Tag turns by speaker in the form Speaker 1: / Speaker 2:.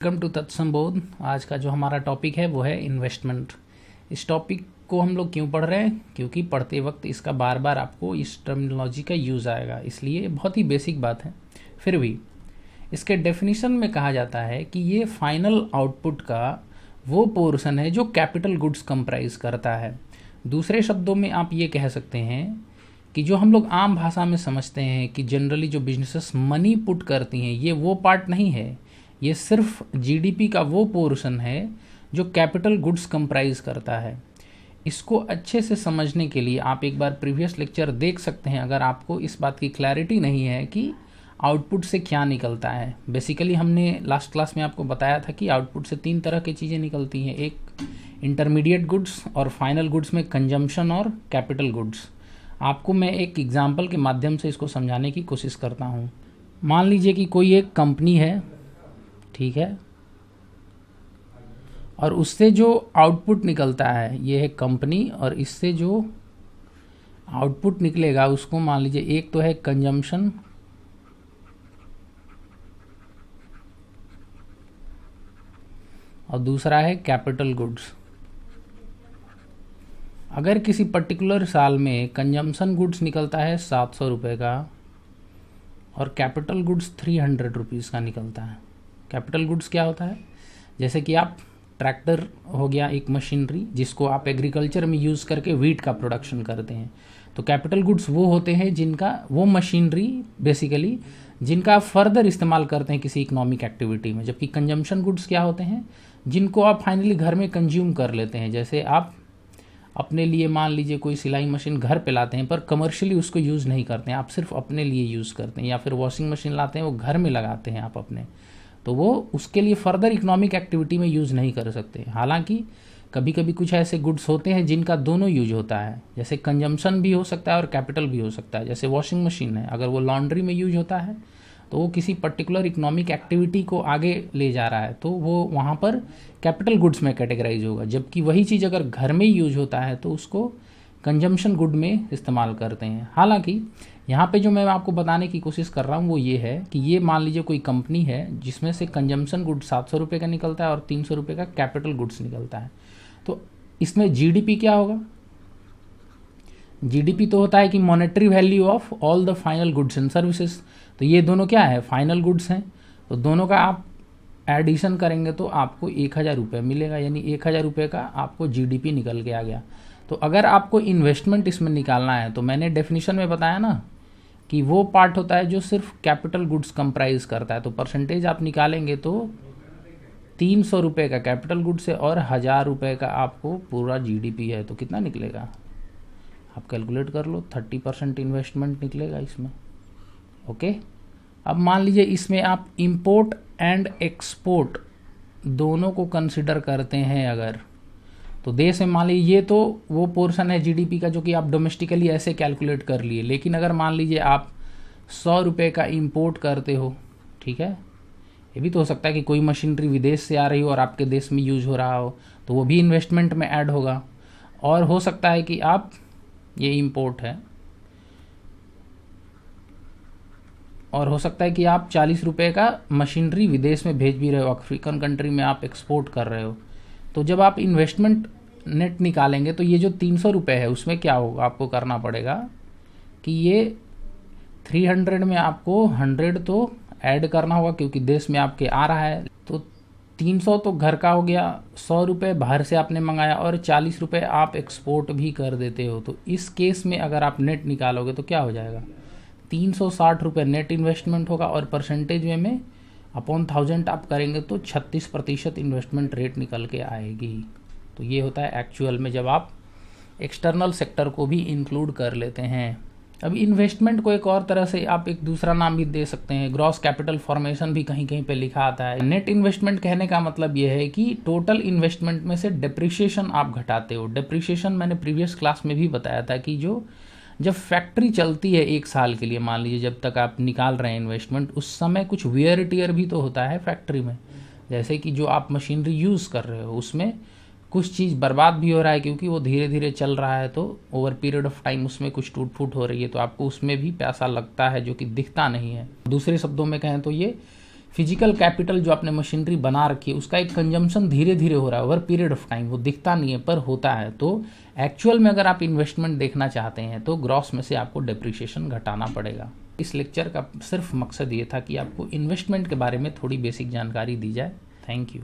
Speaker 1: Welcome to तत्संबोध। आज का जो हमारा टॉपिक है वो है इन्वेस्टमेंट। इस टॉपिक को हम लोग क्यों पढ़ रहे हैं? क्योंकि पढ़ते वक्त इसका बार बार आपको इस टर्मिनोलॉजी का यूज़ आएगा, इसलिए बहुत ही बेसिक बात है। फिर भी इसके डेफिनेशन में कहा जाता है कि ये फाइनल आउटपुट का वो पोर्शन है जो कैपिटल गुड्स कंप्राइज करता है। दूसरे शब्दों में आप ये कह सकते हैं कि जो हम लोग आम भाषा में समझते हैं कि जनरली जो बिजनेसेस मनी पुट करती हैं, ये वो पार्ट नहीं है। ये सिर्फ जीडीपी का वो पोर्शन है जो कैपिटल गुड्स कंप्राइज करता है। इसको अच्छे से समझने के लिए आप एक बार प्रीवियस लेक्चर देख सकते हैं, अगर आपको इस बात की क्लैरिटी नहीं है कि आउटपुट से क्या निकलता है। बेसिकली हमने लास्ट क्लास में आपको बताया था कि आउटपुट से 3 तरह की चीज़ें निकलती हैं, एक इंटरमीडिएट गुड्स और फाइनल गुड्स में कंजम्पशन और कैपिटल गुड्स। आपको मैं एक एग्जाम्पल के माध्यम से इसको समझाने की कोशिश करता हूँ। मान लीजिए कि कोई एक कंपनी है, ठीक है, और उससे जो आउटपुट निकलता है ये है कंपनी, और इससे जो आउटपुट निकलेगा उसको मान लीजिए एक तो है कंजम्पशन और दूसरा है कैपिटल गुड्स। अगर किसी पर्टिकुलर साल में कंजम्पशन गुड्स निकलता है 700 रुपये का और कैपिटल गुड्स 300 रुपीज़ का निकलता है। कैपिटल गुड्स क्या होता है? जैसे कि आप ट्रैक्टर हो गया एक मशीनरी जिसको आप एग्रीकल्चर में यूज़ करके वीट का प्रोडक्शन करते हैं, तो कैपिटल गुड्स वो होते हैं जिनका वो मशीनरी बेसिकली जिनका आप फर्दर इस्तेमाल करते हैं किसी इकोनॉमिक एक्टिविटी में। जबकि कंजम्पशन गुड्स क्या होते हैं? जिनको आप फाइनली घर में कंज्यूम कर लेते हैं। जैसे आप अपने लिए मान लीजिए कोई सिलाई मशीन घर पे लाते हैं पर कमर्शियली उसको यूज़ नहीं करते हैं, आप सिर्फ अपने लिए यूज़ करते हैं, या फिर वॉशिंग मशीन लाते हैं वो घर में लगाते हैं आप अपने, तो वो उसके लिए फर्दर इकोनॉमिक एक्टिविटी में यूज़ नहीं कर सकते। हालांकि कभी कभी कुछ ऐसे गुड्स होते हैं जिनका दोनों यूज होता है, जैसे कंजम्पशन भी हो सकता है और कैपिटल भी हो सकता है। जैसे वॉशिंग मशीन है, अगर वो लॉन्ड्री में यूज होता है तो वो किसी पर्टिकुलर इकोनॉमिक एक्टिविटी को आगे ले जा रहा है, तो वो वहाँ पर कैपिटल गुड्स में कैटेगराइज होगा। जबकि वही चीज़ अगर घर में यूज होता है तो उसको कंजम्पशन गुड में इस्तेमाल करते हैं। हालांकि यहाँ पे जो मैं आपको बताने की कोशिश कर रहा हूँ वो ये है कि ये मान लीजिए कोई कंपनी है जिसमें से कंजम्पशन गुड 700 रुपये का निकलता है और 300 रुपये का कैपिटल गुड्स निकलता है। तो इसमें जीडीपी क्या होगा? जीडीपी तो होता है कि monetary value of all the final goods and services. तो ये दोनों क्या है? फाइनल गुड्स हैं। तो दोनों का आप एडिशन करेंगे तो आपको 1000 रुपये मिलेगा, यानी 1000 रुपये का आपको जीडीपी निकल के आ गया। तो अगर आपको इन्वेस्टमेंट इसमें निकालना है तो मैंने डेफिनेशन में बताया ना कि वो पार्ट होता है जो सिर्फ कैपिटल गुड्स कंप्राइज करता है। तो परसेंटेज आप निकालेंगे तो 300 रुपये का कैपिटल गुड्स है और 1000 रुपये का आपको पूरा जीडीपी है, तो कितना निकलेगा आप कैलकुलेट कर लो। 30% इन्वेस्टमेंट निकलेगा इसमें। ओके, अब मान लीजिए इसमें आप इंपोर्ट एंड एक्सपोर्ट दोनों को कंसिडर करते हैं अगर, तो देश में मान लीजिए ये तो वो पोर्शन है जीडीपी का जो कि आप डोमेस्टिकली ऐसे कैलकुलेट कर लिए। लेकिन अगर मान लीजिए आप 100 रुपये का इंपोर्ट करते हो, ठीक है, ये भी तो हो सकता है कि कोई मशीनरी विदेश से आ रही हो और आपके देश में यूज हो रहा हो, तो वो भी इन्वेस्टमेंट में ऐड होगा। और हो सकता है कि आप ये इंपोर्ट है, और हो सकता है कि आप 40 रुपये का मशीनरी विदेश में भेज भी रहे हो, अफ्रीकन कंट्री में आप एक्सपोर्ट कर रहे हो। तो जब आप इन्वेस्टमेंट नेट निकालेंगे तो ये जो 300 रुपये है उसमें क्या होगा? आपको करना पड़ेगा कि ये 300 में आपको 100 तो ऐड करना होगा क्योंकि देश में आपके आ रहा है। तो 300 तो घर का हो गया, 100 रुपये बाहर से आपने मंगाया और 40 रुपये आप एक्सपोर्ट भी कर देते हो। तो इस केस में अगर आप नेट निकालोगे तो क्या हो जाएगा? 360 रुपये नेट इन्वेस्टमेंट होगा और परसेंटेज में अपॉन 1000 आप करेंगे तो 36% इन्वेस्टमेंट रेट निकल के आएगी। तो ये होता है एक्चुअल में जब आप एक्सटर्नल सेक्टर को भी इंक्लूड कर लेते हैं। अब इन्वेस्टमेंट को एक और तरह से आप एक दूसरा नाम भी दे सकते हैं, ग्रॉस कैपिटल फॉर्मेशन भी कहीं कहीं पे लिखा आता है। नेट इन्वेस्टमेंट कहने का मतलब ये है कि टोटल इन्वेस्टमेंट में से डेप्रिसिएशन आप घटाते हो। डेप्रिसिएशन मैंने प्रीवियस क्लास में भी बताया था कि जब फैक्ट्री चलती है 1 साल के लिए, मान लीजिए जब तक आप निकाल रहे हैं इन्वेस्टमेंट, उस समय कुछ वेयर टियर भी तो होता है फैक्ट्री में। जैसे कि जो आप मशीनरी यूज़ कर रहे हो उसमें कुछ चीज़ बर्बाद भी हो रहा है क्योंकि वो धीरे धीरे चल रहा है, तो ओवर पीरियड ऑफ टाइम उसमें कुछ टूट फूट हो रही है, तो आपको उसमें भी पैसा लगता है जो कि दिखता नहीं है। दूसरे शब्दों में कहें तो ये फिजिकल कैपिटल जो आपने मशीनरी बना रखी है उसका एक कंजम्पशन धीरे धीरे हो रहा है ओवर पीरियड ऑफ टाइम, वो दिखता नहीं है पर होता है। तो एक्चुअल में अगर आप इन्वेस्टमेंट देखना चाहते हैं तो ग्रॉस में से आपको डेप्रिसिएशन घटाना पड़ेगा। इस लेक्चर का सिर्फ मकसद ये था कि आपको इन्वेस्टमेंट के बारे में थोड़ी बेसिक जानकारी दी जाए। Thank you.